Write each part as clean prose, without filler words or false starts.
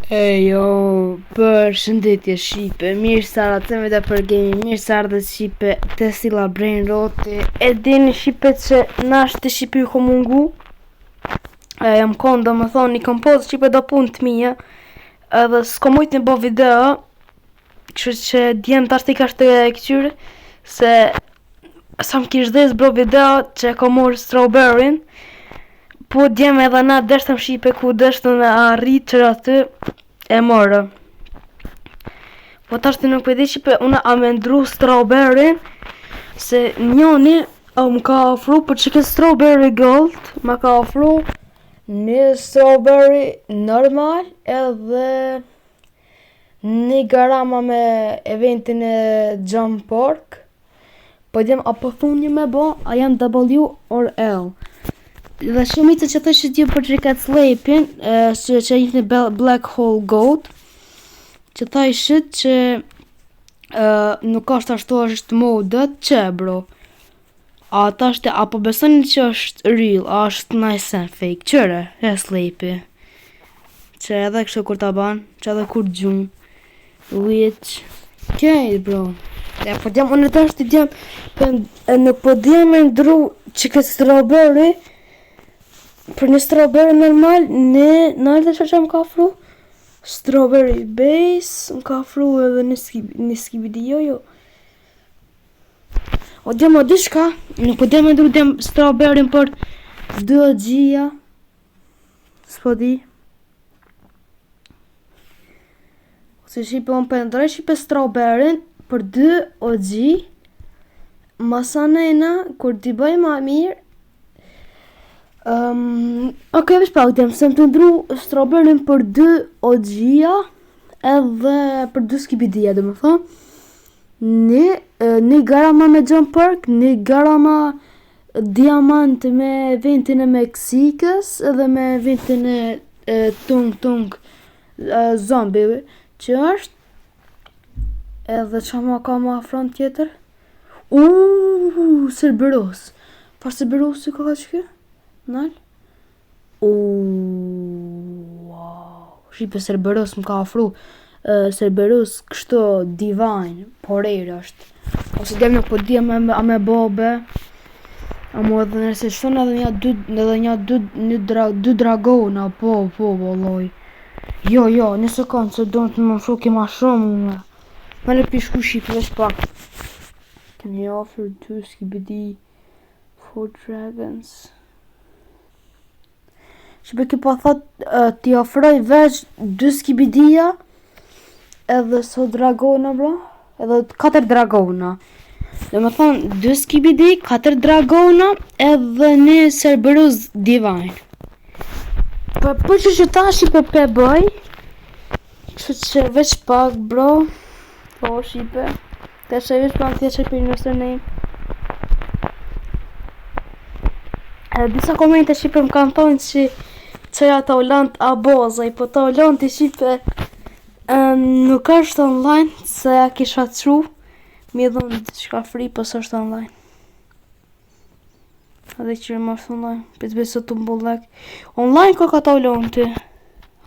Jo, për shëndetje Shqipe, mirë se ardhët dhe për gaming, mirë se ardhët Shqipe, të sila Brain Roti. E dini Shqipe që nash të Shqipe ju ko mungu, jam konë do më thonë, i kom posë Shqipe do punë të mija, edhe s'ko mujtë një bo video, që djemë të ashtë i ka shtë e këqyre, se sa më kish dhes bro video që e kom morë strawberryn, po djemë edhe na deshtëm Shqipe ku deshtëm me arrit që aty e morë. Po tashti nuk përdi Shqipe, una a me ndru strawberryn, se njoni më ka ofru për që këtë strawberry gold, më ka ofru një strawberry normal edhe një garama me eventin e Jump Park. Po djemë apo thunë një me bo, a janë W or L. Dhe shumica që thëshë t'ju për që këtë slepin, që ishtë një Black Hole Gold, që thëshë që nuk është ashtu është modët, që bro. A ta është, apo besoni që është real, a është nice and fake, qëre, e slepi. Që edhe kështë kur ta ban, që edhe kur gjumë, which, kej bro. E po djemë, unë të është të djemë, nuk po djemë e ndru që këtë strawberry, për një strawberry normal, në edhe që më ka ofru strawberry base, më ka ofru edhe një skibidi jo. O djemë o dishka, nuk po djemë ndru djemë strawberry për 2 OG-a, s'po di. Se Shqipe unë për ndrej Shqipe strawberry për 2 OG, masanena, kur t'i bëj ma mirë, Okej, veç pak djemë, se më të ndru strawberryn për 2 OG-a edhe për 2 skibidia, dhe më thonë. Një garama me Jump Park, një garama diamant me eventin e Meksikës edhe me eventin e tung zombive që është. Edhe që ma ka ma afron tjetër? Cerberus. Pa Cerberus i ka që kjo? Nal? Wow. Shqipe Cerberus më ka ofru Cerberus kështu divine, por erë është. Ose dem nuk po di a me bobe. A mu edhe nëse shton edhe një dragona, po, bolloj. Jo, një sekundë, se do të më shoki ma shumë. Ma në pishku Shqipe, veç pak. Can you offer 2 skibidi 4 dragons? Shqipe ki po thot t'i ofroj veç 2 skibidia edhe so dragona bro, edhe 4 dragona. Dhe me thonë 2 skibidi, 4 dragona edhe një Cerberus divine. Po që ta Shqipe pe bëj, që veç pak bro, po Shqipe, të që veç pak tje që për nësër nejmë. Disa komente Shqipe më kanë thonë që ja ta ulant a bozaj, po ta ulant i Shqipe nuk është online, se ja kisha tru, mi dhënë qka free, po së është online. Edhe qërë më është online, për të besë të mbullek. Online ko ka ta ulant ti,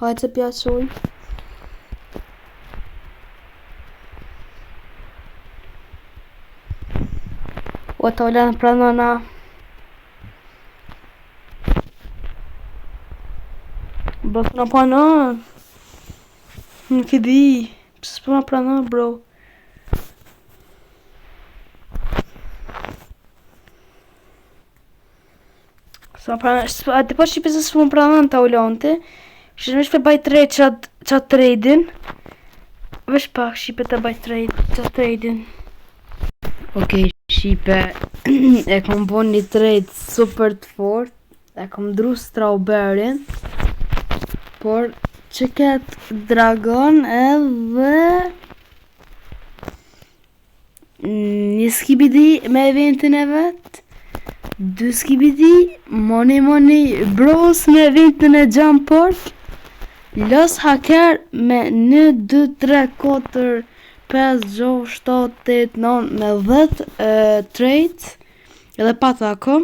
hajtë se pja qoj. O ta ulant pra nëna. Bro, s'puna pranon. Nuk e di. S'puna pranon, bro. S'puna pranon. Ate po Shqipe se s'puna pranon ta ulonte. Shqipe veç për baj trade qatë tradin. Veç pak Shqipe të baj trade qatë tradin. Okej, Shqipe. E kom bon një trade super të fort. E kom dru strawberryn. Por që ketë dragon edhe një skibidi me eventin e vetë, 2 skibidi, money, bros me eventin e Jump Park, los hacker me 1, 2, 3, 4, 5, 6, 7, 8, 9, me 10 trades, edhe patako,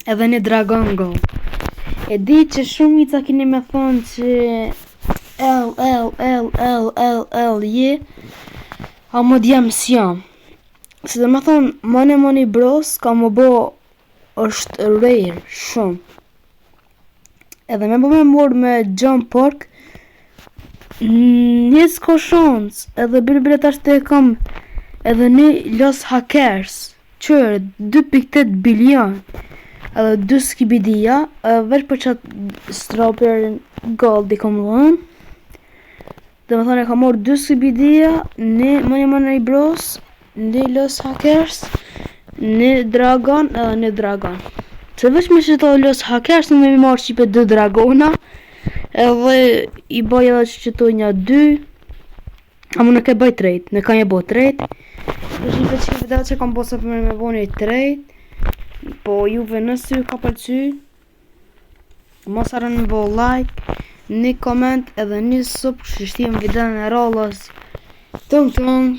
edhe një dragon gold. E di që shumica keni me thonë që je a më djem s'jam. Se dhe me thonë, Money Bros ka më bo është rare shumë. Edhe me bo me morë me Jump Park, një s'ka shans, edhe bile tash të e kam edhe një Los Hackers, qërë 2.8 bilion, edhe 2 skibidia, veç për qatë strawberry gold i kom dhënë. Dhe me thonë e kam morë 2 skibidia, një Money Bros, një Los Hackers, një dragon edhe një dragon. Se veç me që to Los Hackers në me mi marrë qipe 2 dragona, edhe i baj edhe që to një 2, a mu në ke bëj trade, në ka një bo trade. Dhe qipe që video që kam posa për me bo një trade, po juve nësë ju ka pëlqy, mos harroni me bo like, një koment edhe një sub, shishtim video në rollës. Tung tung.